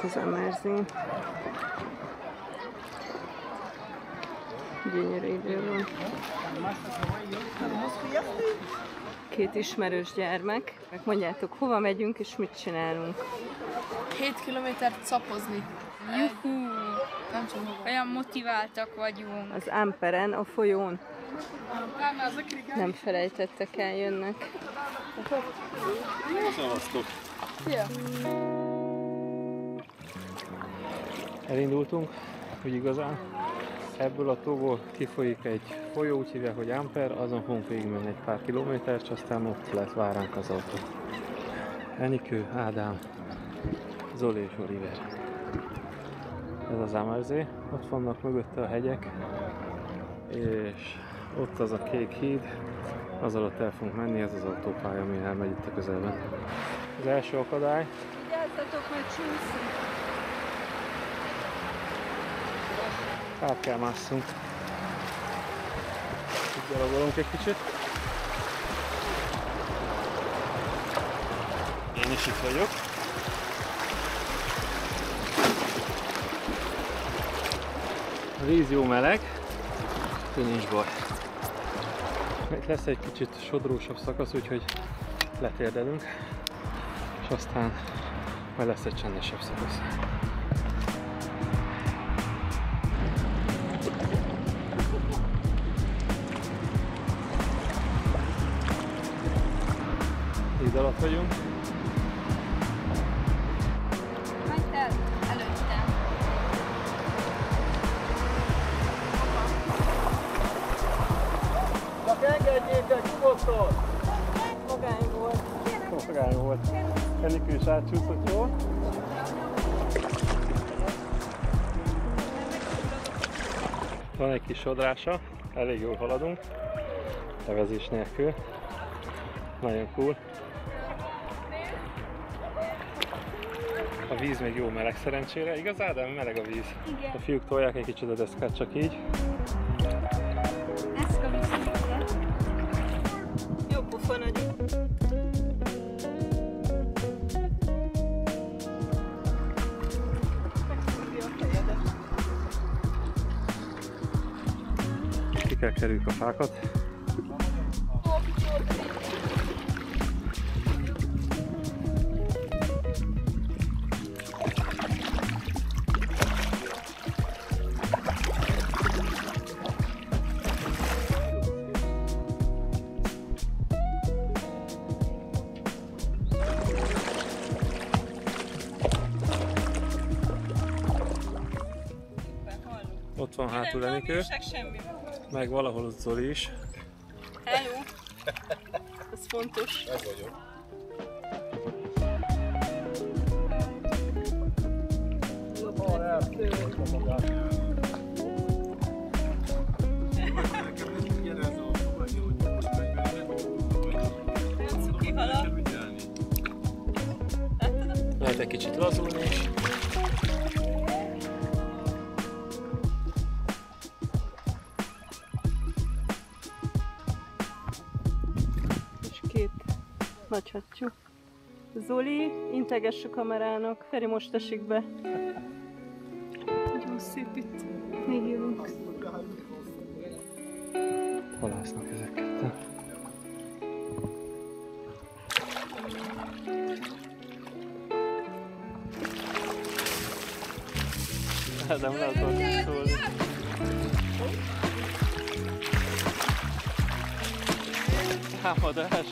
Itt az Emerzén. Gyönyörű idő van. Két ismerős gyermek. Mondjátok, hova megyünk és mit csinálunk? 7 kilométert szapozni. Juhú! Nem tudom, olyan motiváltak vagyunk. Az Amperen, a folyón. Nem felejtettek el, jönnek. Szevasztok! Szia! Elindultunk, úgy igazán. Ebből a tóból kifolyik egy folyó, úgy hívják, hogy Amper, azon fogunk végigmenni egy pár kilométert, és aztán ott lesz váránk az autó. Enikő, Ádám, Zoli és Oliver. Ez az Amerzé, ott vannak mögötte a hegyek, és ott az a kék híd, az alatt el fogunk menni, ez az autópálya, ami elmegy itt a közelben. Az első akadály. Vigyázzatok, hogy csúszik! Hát kell másszunk. Itt gyalogolunk egy kicsit. Én is itt vagyok. A víz jó meleg, de nincs baj. Még lesz egy kicsit sodrósabb szakasz, úgyhogy letérdelünk, és aztán majd lesz egy csendesebb szakasz. Híd alatt vagyunk. Hagyd el előttem. Csak engedjétek nyugodtan! Magány volt. Magány volt. Enikő is átcsúszott jól. Van egy kis sodrása, elég jól haladunk. Levezés nélkül. Nagyon cool. A víz még jó meleg szerencsére. Igaz, Ádám, meleg a víz. Igen. A fiúk tolják egy kicsit a deszkát, csak így. Deszka viszont. Jó pofa nagyon. Ki kell kerüljük a fákat. Ott van hátul Enikő, meg valahol ott Zoli is. Hello! Ez fontos. Ez vagyok. Cuki hala. Lehet egy kicsit lazulni is. És két nagy hattyú. Zoli, integess a kamerának. Feri, most esik be. Nagyon szép itt. Még jövünk. Halásznak ezek ketten. Nem látom szólni. Támadás.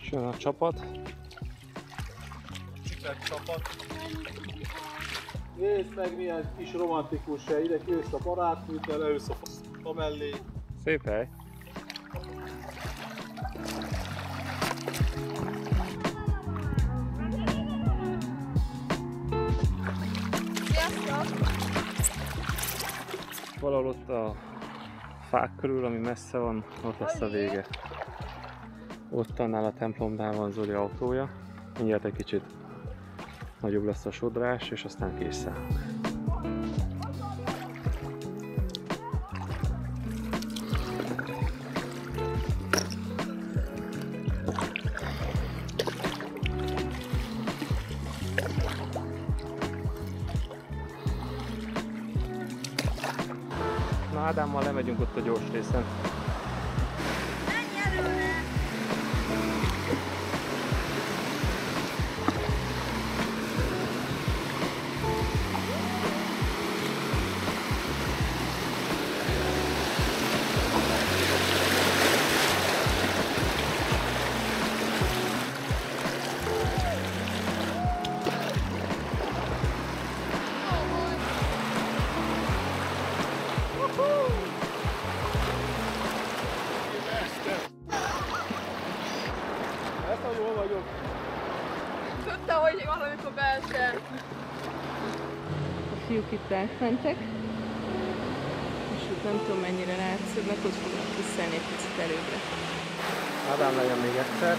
És jön a csapat. Nézd meg, milyen kis romantikus hely, ide kijössz a barátnőddel, leülsz a fa mellé. Szép hely. Valahol ott a fák körül, ami messze van, ott lesz a vége. Ott annál a templomnál van Zoli autója. Mindjárt egy kicsit nagyobb lesz a sodrás, és aztán készszállunk. Na Ádámmal lemegyünk ott a gyors részen. Ezt, hogy hol vagyok? Tudtam, hogy valamikor beesel. A fiúk itt átmentek, és ott nem tudom mennyire látszódnak, ott fognak kiszállni egy picit előbbre. Ádám legyen még egyszer.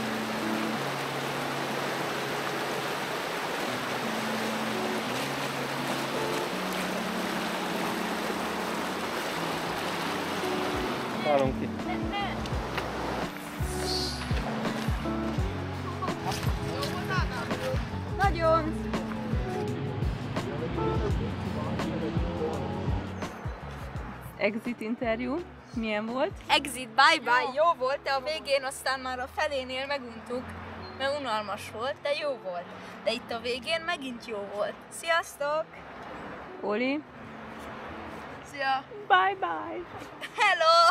Szállunk ki. Nagyon! Exit interjú, milyen volt? Exit, bye-bye, jó volt, de a végén aztán már a felénél meguntuk, mert unalmas volt, de jó volt. De itt a végén megint jó volt. Sziasztok! Oli? Szia! Bye bye! Hello!